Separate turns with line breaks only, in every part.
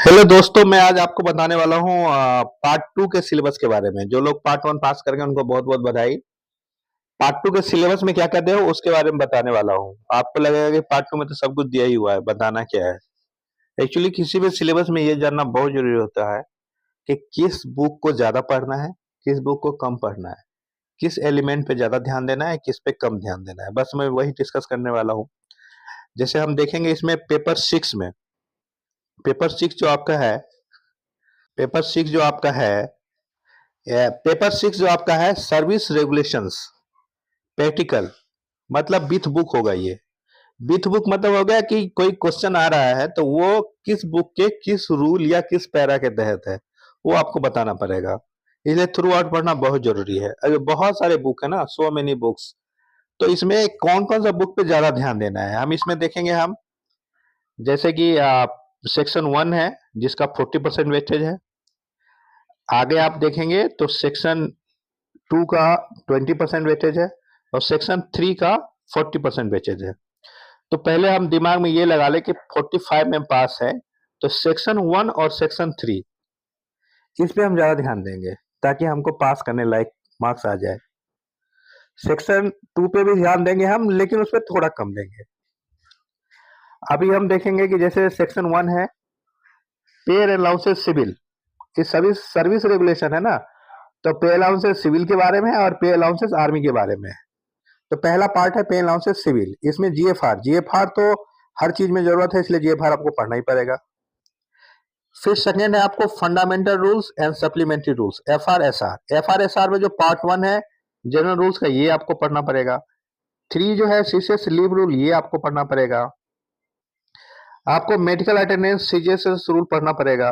चलो दोस्तों, मैं आज आपको बताने वाला हूँ पार्ट टू के सिलेबस के बारे में। जो लोग पार्ट वन पास कर गए उनको बहुत बहुत बधाई। पार्ट टू के सिलेबस में क्या क्या दिया है उसके बारे में बताने वाला हूँ। आपको लगेगा कि पार्ट टू में तो सब कुछ दिया ही हुआ है, बताना क्या है। एक्चुअली किसी भी सिलेबस में ये जानना बहुत जरूरी होता है कि किस बुक को ज्यादा पढ़ना है, किस बुक को कम पढ़ना है, किस एलिमेंट पे ज्यादा ध्यान देना है, किस पे कम ध्यान देना है। बस मैं वही डिस्कस करने वाला हूँ। जैसे हम देखेंगे इसमें पेपर सिक्स जो आपका है पेपर सिक्स जो आपका है पेपर सिक्स जो आपका है सर्विस रेगुलेशंस प्रैक्टिकल, मतलब विथ बुक होगा। ये विथ बुक मतलब हो गया कि कोई क्वेश्चन आ रहा है तो वो किस बुक के किस रूल या किस पैरा के तहत है, वो आपको बताना पड़ेगा। इसलिए थ्रू आउट पढ़ना बहुत जरूरी है। अगर बहुत सारे बुक है ना, सो मेनी बुक्स, तो इसमें कौन कौन सा बुक पे ज्यादा ध्यान देना है हम इसमें देखेंगे। हम जैसे कि सेक्शन वन है जिसका 40% वेटेज है। आगे आप देखेंगे तो सेक्शन टू का 20% वेटेज है और सेक्शन थ्री का 40% वेटेज है। तो पहले हम दिमाग में ये लगा ले कि 45 में पास है, तो सेक्शन वन और सेक्शन थ्री इस पे हम ज्यादा ध्यान देंगे ताकि हमको पास करने लायक मार्क्स आ जाए। सेक्शन टू पे भी ध्यान देंगे हम, लेकिन उस पर थोड़ा कम देंगे। अभी हम देखेंगे कि जैसे सेक्शन वन है पे अलाउंसेस सिविल, ये सभी सर्विस रेगुलेशन है ना, तो पे अलाउंसेस सिविल के बारे में है और पे अलाउंसेस आर्मी के बारे में है। तो पहला पार्ट है पे अलाउंसेस सिविल। इसमें जीएफआर तो हर चीज में जरूरत है, इसलिए जीएफआर आपको पढ़ना ही पड़ेगा। फिर सेकेंड है आपको fundamental rules and supplementary rules, FRSR में जो पार्ट वन है जनरल रूल्स का, ये आपको पढ़ना पड़ेगा। थ्री जो है सीसीएस लीव रूल, ये आपको पढ़ना पड़ेगा। आपको मेडिकल अटेंडेंस सीजीएस रूल पढ़ना पड़ेगा।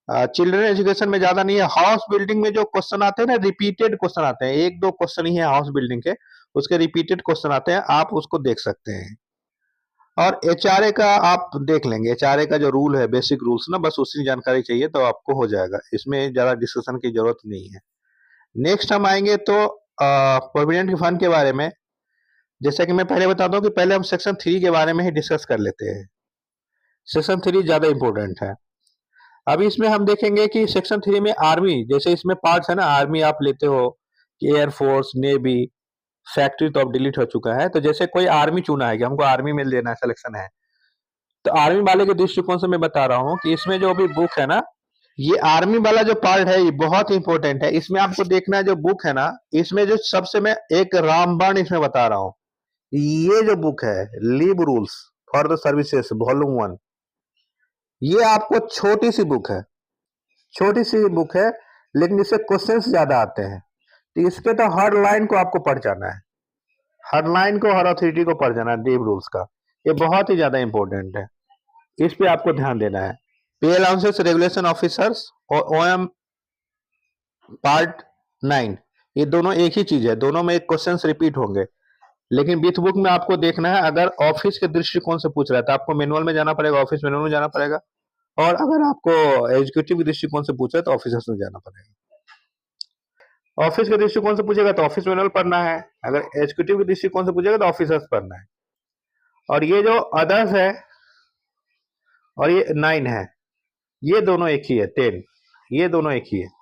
चिल्ड्रन एजुकेशन में ज्यादा नहीं है। हाउस बिल्डिंग में जो क्वेश्चन आते हैं ना, रिपीटेड क्वेश्चन आते हैं, एक दो क्वेश्चन ही है हाउस बिल्डिंग के, उसके रिपीटेड क्वेश्चन आते हैं, आप उसको देख सकते हैं। और एचआरए का आप देख लेंगे, एचआरए का जो रूल है बेसिक रूल्स ना, बस उसी जानकारी चाहिए तो आपको हो जाएगा, इसमें ज्यादा डिस्कशन की जरूरत नहीं है। नेक्स्ट हम आएंगे तो प्रोविडेंट फंड के बारे में। जैसे कि मैं पहले बताता हूँ कि पहले हम सेक्शन थ्री के बारे में ही डिस्कस कर लेते हैं। सेक्शन थ्री ज्यादा इंपॉर्टेंट है। अभी इसमें हम देखेंगे कि सेक्शन थ्री में आर्मी, जैसे इसमें पार्ट्स है ना, आर्मी आप लेते हो कि एयरफोर्स, नेवी, फैक्ट्री तो अब डिलीट हो चुका है। तो जैसे कोई आर्मी चुना है कि हमको आर्मी में लेना है, सिलेक्शन है, तो आर्मी वाले के दृष्टिकोण से मैं बता रहा हूँ कि इसमें जो अभी बुक है ना, ये आर्मी वाला जो पार्ट है ये बहुत इंपॉर्टेंट है। इसमें आपको देखना है जो बुक है ना, इसमें जो सबसे मैं एक रामबाण इसमें बता रहा हूँ, ये जो बुक है leave rules for the services volume one, ये आपको छोटी सी बुक है, छोटी सी बुक है, लेकिन इससे क्वेश्चंस ज्यादा आते हैं। तो इसके तो हर लाइन को आपको पढ़ जाना है, हर लाइन को, हर अथॉरिटी को पढ़ जाना है लीव रूल्स का। ये बहुत ही ज्यादा इंपॉर्टेंट है, इस पे आपको ध्यान देना है। पे अलाउंसेस रेगुलेशन ऑफिसर्स और ओएम पार्ट 9, ये दोनों एक ही चीज है, दोनों में क्वेश्चंस रिपीट होंगे। लेकिन विथ बुक में आपको देखना है, अगर ऑफिस के दृष्टिकोण से पूछ रहा है तो आपको मैनुअल में जाना पड़ेगा, ऑफिस मैनुअल में जाना पड़ेगा। और अगर आपको एग्जीक्यूटिव के दृष्टिकोण से पूछ रहा है तो ऑफिसर्स में जाना पड़ेगा। ऑफिस के दृष्टिकोण से पूछेगा तो ऑफिस मैनुअल पढ़ना है, अगर एग्जीक्यूटिव के दृष्टिकोण से पूछेगा तो ऑफिसर्स पढ़ना है। और ये जो अदर्स है और ये 9 है, ये दोनों एक ही है। 10, ये दोनों एक ही है।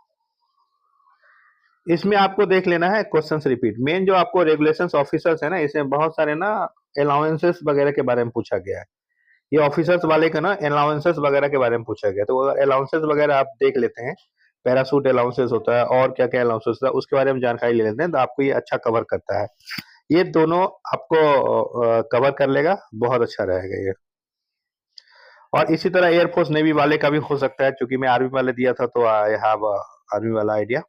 इसमें आपको देख लेना है क्वेश्चंस रिपीट। मेन जो आपको रेगुलेशंस ऑफिसर्स है ना, इसमें बहुत सारे ना अलाउंसेस वगैरह के बारे में पूछा गया है। ये ऑफिसर्स वाले का ना अलाउंसेस वगैरह के बारे में पूछा गया, तो अलाउंसेस वगैरह आप देख लेते हैं। पैरासूट अलाउंसेस होता है और क्या क्या अलाउंसेस होता है, उसके बारे में जानकारी ले लेते हैं, तो आपको ये अच्छा कवर करता है। ये दोनों आपको कवर कर लेगा, बहुत अच्छा रहेगा ये। और इसी तरह एयरफोर्स नेवी वाले का भी हो सकता है, क्योंकि मैं आर्मी वाले दिया था तो आई हैव आर्मी वाला आइडिया।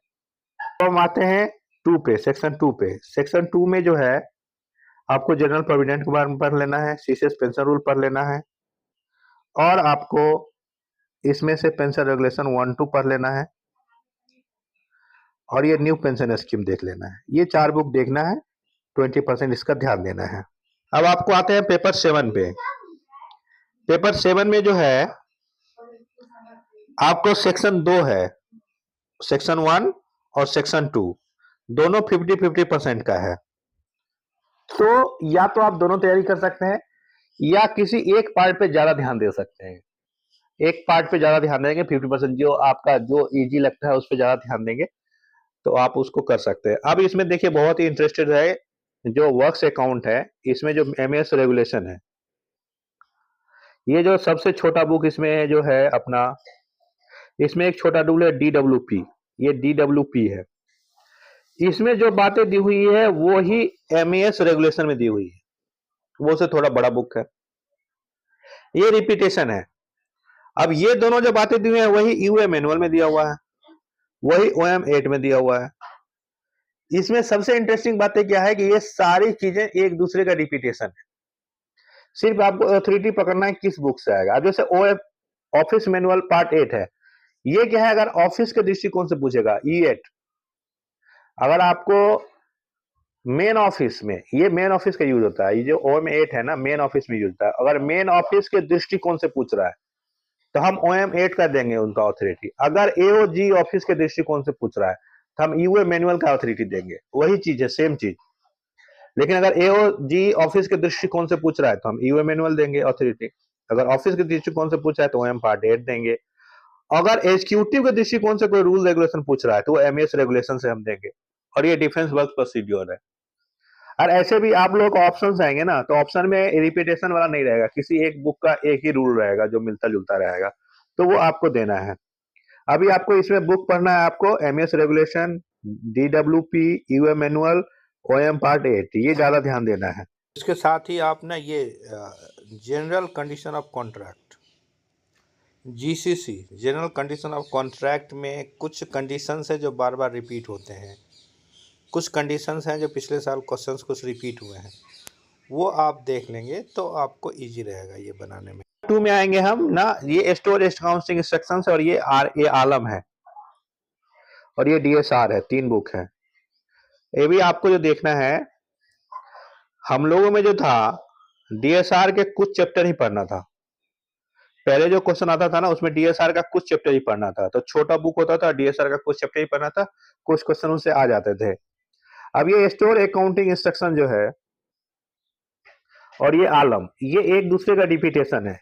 तो हम आते हैं टू पे, सेक्शन टू पे। सेक्शन टू में जो है आपको जनरल प्रोविडेंट के बारे में पढ़ लेना है, सीसीएस पेंशन रूल पढ़ लेना है, और आपको इसमें से पेंशन रेगुलेशन 1-2 पढ़ लेना है, और ये न्यू पेंशन स्कीम देख लेना है। ये 4 बुक देखना है, 20% इसका ध्यान देना है। अब आपको आते हैं पेपर 7 पे। पेपर 7 में जो है आपको सेक्शन 2 है, सेक्शन 1 और सेक्शन 2, दोनों 50-50% का है। तो या तो आप दोनों तैयारी कर सकते हैं या किसी एक पार्ट पे ज्यादा ध्यान दे सकते हैं। एक पार्ट पे ज़्यादा ध्यान देंगे, 50% जो आपका जो ईज़ी लगता है उस पे ज़्यादा ध्यान देंगे, तो आप उसको कर सकते हैं। अब इसमें देखिए बहुत ही इंटरेस्टेड है, जो वर्क्स अकाउंट है, इसमें जो एमएस रेगुलेशन है, ये जो सबसे छोटा बुक इसमें जो है अपना, इसमें एक छोटा टूल है DWP, ये DWP है। इसमें जो बातें दी हुई है वो ही एमएस रेगुलेशन में दी हुई है, वो से थोड़ा बड़ा बुक है, ये रिपीटेशन है। अब ये दोनों जो बातें दी हुई है वही यूए मैनुअल में दिया हुआ है, वही OM 8 में दिया हुआ है। इसमें सबसे इंटरेस्टिंग बातें क्या है कि ये सारी चीजें एक दूसरे का रिपीटेशन है, सिर्फ आपको अथॉरिटी पकड़ना है किस बुक से आएगा। अब जैसे ऑफिस मैनुअल पार्ट 8 है, ये क्या है, अगर ऑफिस के दृष्टिकोण से पूछेगा E8, अगर आपको मेन ऑफिस में, ये मेन ऑफिस का यूज होता है, ये जो OM 8 है ना मेन ऑफिस में यूज होता है, अगर मेन ऑफिस के दृष्टिकोण से पूछ रहा है तो हम OM 8 का देंगे उनका ऑथोरिटी। अगर AOG ऑफिस के दृष्टिकोण से पूछ रहा है तो हम यूए मैनुअल का ऑथोरिटी देंगे, वही चीज है, सेम चीज। लेकिन अगर AOG ऑफिस के दृष्टिकोण से पूछ रहा है तो हम यूए मैनुअल देंगे ऑथोरिटी। अगर ऑफिस के दृष्टिकोण से पूछा है तो OM पार्ट 8 देंगे। अगर एग्जीक्यूटिव के दृष्टिकोण से कोई रूल रेगुलेशन पूछ रहा है तो वो एमएस रेगुलेशन से हम देंगे, और ये डिफेंस वर्क प्रोसीड्योर है। और ऐसे भी आप लोग ऑप्शन आएंगे ना, तो ऑप्शन में रिपीटेशन वाला नहीं रहेगा, किसी एक बुक का एक ही रूल रहेगा जो मिलता जुलता रहेगा, तो वो आपको देना है। अभी आपको इसमें बुक पढ़ना है, आपको MS regulation, DWP, UA manual, OM part 8, ये ज्यादा ध्यान देना है।
इसके साथ ही आप ना ये general condition of contract, GCC, general condition of contract में कुछ कंडीशंस है जो बार बार रिपीट होते हैं, कुछ कंडीशंस हैं जो पिछले साल क्वेश्चंस कुछ रिपीट हुए हैं, वो आप देख लेंगे तो आपको इजी रहेगा ये बनाने में।
2 में आएंगे हम ना, ये स्टोर अकाउंटिंग इंस्ट्रक्शंस, और ये आलम है, और ये DSR है, 3 बुक है। ये भी आपको जो देखना है, हम लोगों में जो था DSR के कुछ चैप्टर ही पढ़ना था। पहले जो क्वेश्चन आता था ना उसमें DSR का कुछ चैप्टर ही पढ़ना था, तो छोटा बुक होता था, DSR का कुछ चैप्टर ही पढ़ना था, कुछ क्वेश्चन उनसे आ जाते थे। अब ये स्टोर अकाउंटिंग इंस्ट्रक्शन जो है और ये आलम, ये एक दूसरे का रिपीटेशन है,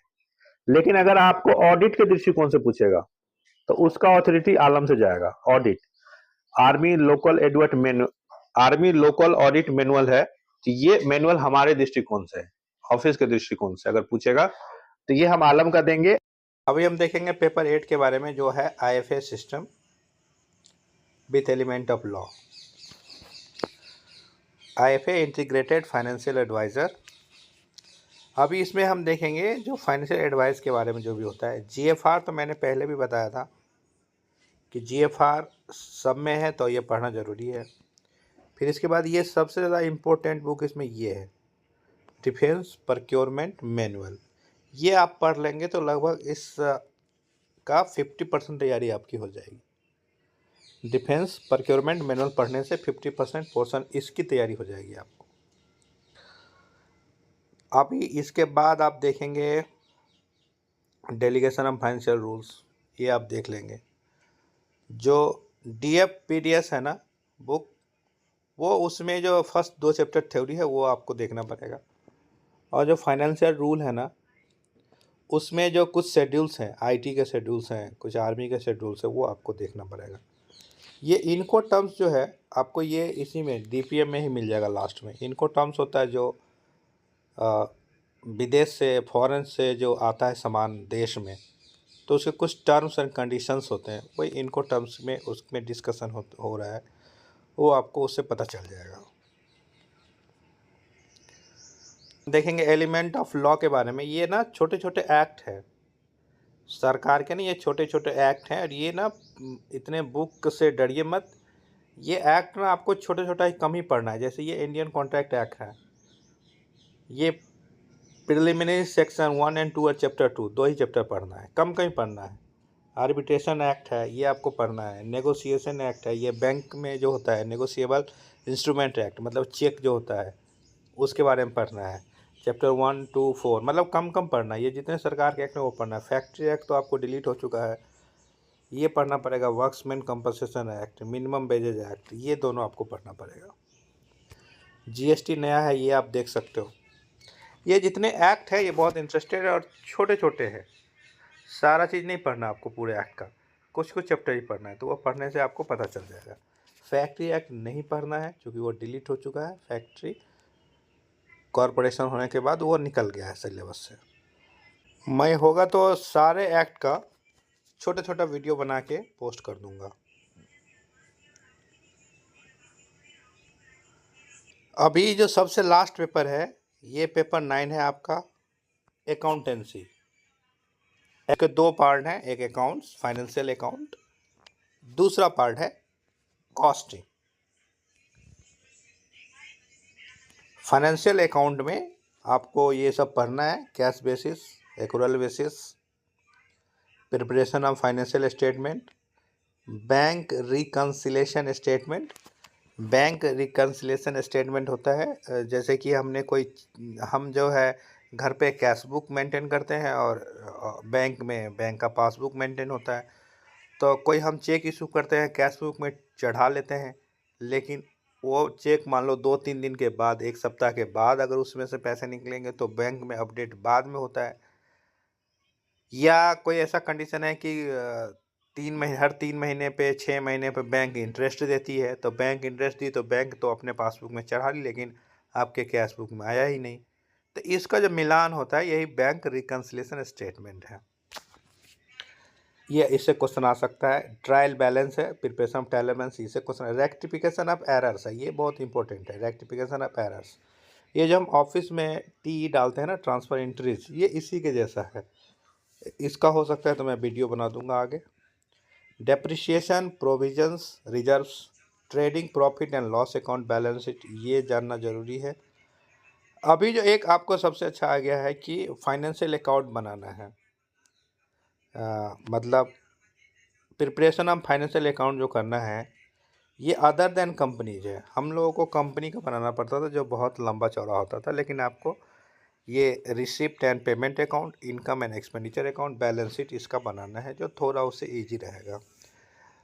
लेकिन अगर आपको ऑडिट के दृष्टिकोण से पूछेगा तो उसका ऑथोरिटी आलम से जाएगा। Audit, army local audit manual है, तो ये मैनुअल हमारे दृष्टिकोण से है, ऑफिस के दृष्टिकोण से अगर पूछेगा तो ये हम आलम का देंगे।
अभी हम देखेंगे पेपर 8 के बारे में, जो है IFA system with element of law, IFA integrated financial adviser. अभी इसमें हम देखेंगे जो फाइनेंशियल एडवाइस के बारे में जो भी होता है। GFR तो मैंने पहले भी बताया था कि GFR सब में है तो ये पढ़ना ज़रूरी है। फिर इसके बाद ये सबसे ज़्यादा इम्पोर्टेंट बुक इसमें ये है, डिफेंस प्रोक्योरमेंट मैनुअल। ये आप पढ़ लेंगे तो लगभग इस का 50% तैयारी आपकी हो जाएगी। डिफेंस प्रोक्योरमेंट मैनुअल पढ़ने से 50% पोर्शन इसकी तैयारी हो जाएगी आपको। अभी इसके बाद आप देखेंगे डेलीगेशन ऑफ फाइनेंशियल रूल्स, ये आप देख लेंगे। जो DFPDS है ना बुक, वो उसमें जो फर्स्ट 2 चैप्टर थ्योरी है वो आपको देखना पड़ेगा, और जो फाइनेंशियल रूल है ना उसमें जो कुछ शेड्यूल्स हैं, IT के शेड्यूल्स हैं, कुछ आर्मी के शेड्यूल्स हैं, वो आपको देखना पड़ेगा। ये इनको टर्म्स जो है आपको ये इसी में DPM में ही मिल जाएगा लास्ट में। इनको टर्म्स होता है जो विदेश से, फॉरेन से जो आता है सामान देश में, तो उसके कुछ टर्म्स एंड कंडीशंस होते हैं, वही इनको टर्म्स में उसमें डिस्कशन हो रहा है, वो आपको उससे पता चल जाएगा। देखेंगे एलिमेंट ऑफ लॉ के बारे में। ये ना छोटे छोटे एक्ट है सरकार के, ना ये छोटे छोटे एक्ट हैं, और ये ना इतने बुक से डरिए मत, ये एक्ट ना आपको छोटे छोटा ही कम ही पढ़ना है। जैसे ये इंडियन कॉन्ट्रैक्ट एक्ट है, ये प्रिलिमिनरी सेक्शन 1 और 2 और चैप्टर 2, 2 ही चैप्टर पढ़ना है, कम कहीं पढ़ना है। आर्बिट्रेशन एक्ट है, ये आपको पढ़ना है। नेगोशिएशन एक्ट है, ये बैंक में जो होता है, नेगोशिएबल इंस्ट्रूमेंट एक्ट, मतलब चेक जो होता है उसके बारे में पढ़ना है। चैप्टर 1, 2, 4, मतलब कम कम पढ़ना है। ये जितने सरकार के एक्ट हैं वो पढ़ना है। फैक्ट्री एक्ट तो आपको डिलीट हो चुका है, ये पढ़ना पड़ेगा। Workmen's compensation act, minimum wages act, ये दोनों आपको पढ़ना पड़ेगा। GST नया है, ये आप देख सकते हो। ये जितने एक्ट है ये बहुत इंटरेस्टेड है और छोटे छोटे हैं, सारा चीज़ नहीं पढ़ना आपको पूरे एक्ट का, कुछ कुछ चैप्टर ही पढ़ना है, तो वो पढ़ने से आपको पता चल जाएगा। फैक्ट्री एक्ट नहीं पढ़ना है क्योंकि वो डिलीट हो चुका है, फैक्ट्री कॉरपोरेशन होने के बाद वो निकल गया है सिलेबस से। मैं होगा तो सारे एक्ट का छोटा छोटा वीडियो बना के पोस्ट कर दूंगा। अभी जो सबसे लास्ट पेपर है, ये पेपर 9 है आपका, अकाउंटेंसी। इसके 2 पार्ट हैं, एक अकाउंट्स फाइनेंशियल अकाउंट, दूसरा पार्ट है कॉस्टिंग। फाइनेंशियल अकाउंट में आपको ये सब पढ़ना है, cash basis, accrual basis, preparation of financial statement, bank reconciliation statement. Bank reconciliation statement होता है जैसे कि हम जो है घर पे कैश बुक मेंटेन करते हैं और बैंक में बैंक का पासबुक मेंटेन होता है। तो कोई हम चेक इशू करते हैं, कैश बुक में चढ़ा लेते हैं, लेकिन वो चेक मान लो 2-3 दिन के बाद, 1 सप्ताह के बाद अगर उसमें से पैसे निकलेंगे तो बैंक में अपडेट बाद में होता है। या कोई ऐसा कंडीशन है कि हर 3 महीने पे 6 महीने पे बैंक इंटरेस्ट देती है, तो बैंक इंटरेस्ट दी तो बैंक तो अपने पासबुक में चढ़ा ली, लेकिन आपके कैश बुक में आया ही नहीं। तो इसका जो मिलान होता है यही बैंक रिकन्सिलेशन स्टेटमेंट है। ये इससे क्वेश्चन आ सकता है। ट्रायल बैलेंस है, प्रिपरेशन ऑफ ट्रायल बैलेंस, इससे क्वेश्चन। रेक्टिफिकेशन ऑफ एरर्स है, ये बहुत इंपॉर्टेंट है, रेक्टिफिकेशन ऑफ एरर्स। ये जो हम ऑफिस में टी डालते हैं ना, ट्रांसफर एंट्रीज, ये इसी के जैसा है। इसका हो सकता है तो मैं वीडियो बना दूंगा आगे। Depreciation, provisions, reserves, trading profit and loss account, balance sheet, ये जानना जरूरी है। अभी जो एक आपको सबसे अच्छा आ गया है कि फाइनेंशियल अकाउंट बनाना है, मतलब प्रिपरेशन ऑफ फाइनेंशियल अकाउंट जो करना है, ये अदर देन कंपनीज है। हम लोगों को कंपनी का बनाना पड़ता था जो बहुत लंबा चौड़ा होता था, लेकिन आपको ये receipt and payment account, income and expenditure account, balance sheet, इसका बनाना है, जो थोड़ा उससे ईजी रहेगा।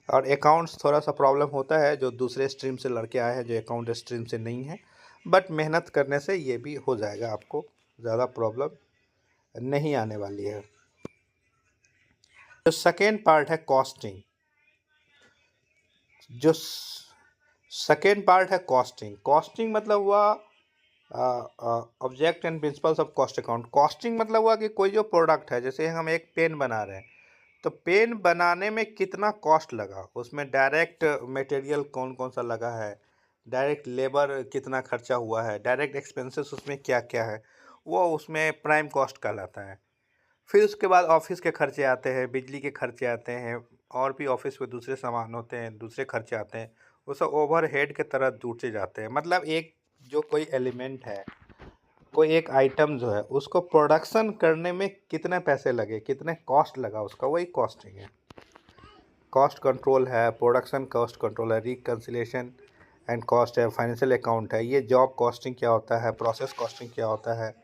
और अकाउंट्स थोड़ा सा प्रॉब्लम होता है, जो दूसरे स्ट्रीम से लड़के आए हैं, जो अकाउंट स्ट्रीम से नहीं है, बट मेहनत करने से ये भी हो जाएगा, आपको ज़्यादा प्रॉब्लम नहीं आने वाली है। जो सेकेंड पार्ट है कॉस्टिंग, जो सेकेंड पार्ट है कॉस्टिंग। कॉस्टिंग मतलब हुआ object and principles of cost account. Costing मतलब हुआ कि कोई जो प्रोडक्ट है, जैसे हम एक पेन बना रहे हैं, तो पेन बनाने में कितना कॉस्ट लगा, उसमें डायरेक्ट मटेरियल कौन कौन सा लगा है, डायरेक्ट लेबर कितना खर्चा हुआ है, डायरेक्ट एक्सपेंसेस उसमें क्या क्या है, वो उसमें प्राइम कॉस्ट कहलाता है। फिर उसके बाद ऑफिस के खर्चे आते हैं, बिजली के खर्चे आते हैं, और भी ऑफिस में दूसरे सामान होते हैं, दूसरे खर्चे आते हैं, वो सब ओवरहेड के तरह जुड़ते जाते हैं। मतलब एक जो कोई एलिमेंट है, कोई एक आइटम जो है, उसको प्रोडक्शन करने में कितने पैसे लगे, कितने कॉस्ट लगा उसका, वही कॉस्टिंग है। कॉस्ट कंट्रोल है, प्रोडक्शन कॉस्ट कंट्रोल है, रिकन्सिलेशन एंड कॉस्ट है, फाइनेंशियल अकाउंट है, ये जॉब कॉस्टिंग क्या होता है, प्रोसेस कॉस्टिंग क्या होता है,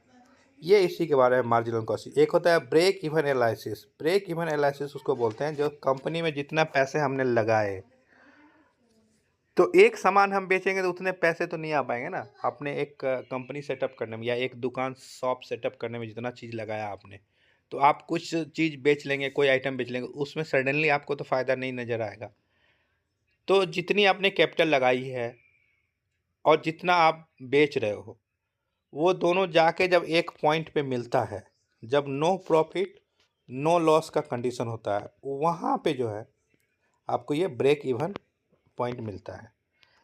ये इसी के बारे में मार्जिनल कॉस्टिंग। एक होता है break even analysis. Break even analysis उसको बोलते हैं जो कंपनी में जितना पैसे हमने लगाए, तो एक सामान हम बेचेंगे तो उतने पैसे तो नहीं आ पाएंगे ना। आपने एक कंपनी सेटअप करने में या एक दुकान शॉप सेटअप करने में जितना चीज़ लगाया आपने, तो आप कुछ चीज़ बेच लेंगे, कोई आइटम बेच लेंगे, उसमें सडनली आपको तो फ़ायदा नहीं नज़र आएगा। तो जितनी आपने कैपिटल लगाई है और जितना आप बेच रहे हो, वो दोनों जाके जब एक पॉइंट पे मिलता है, जब नो प्रॉफिट नो लॉस का कंडीशन होता है, वहाँ पे जो है आपको ये ब्रेक इवन पॉइंट मिलता है।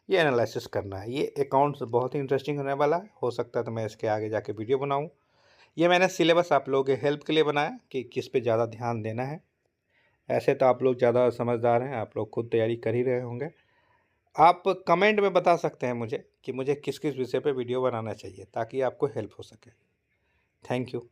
ये एनालिसिस करना है। ये अकाउंट्स बहुत ही इंटरेस्टिंग होने वाला है। हो सकता है तो मैं इसके आगे जाके वीडियो बनाऊँ। ये मैंने सिलेबस आप लोगों के हेल्प के लिए बनाया कि किस पे ज़्यादा ध्यान देना है। ऐसे तो आप लोग ज़्यादा समझदार हैं, आप लोग खुद तैयारी कर ही रहे होंगे। आप कमेंट में बता सकते हैं मुझे कि मुझे किस किस विषय पे वीडियो बनाना चाहिए, ताकि आपको हेल्प हो सके। Thank you.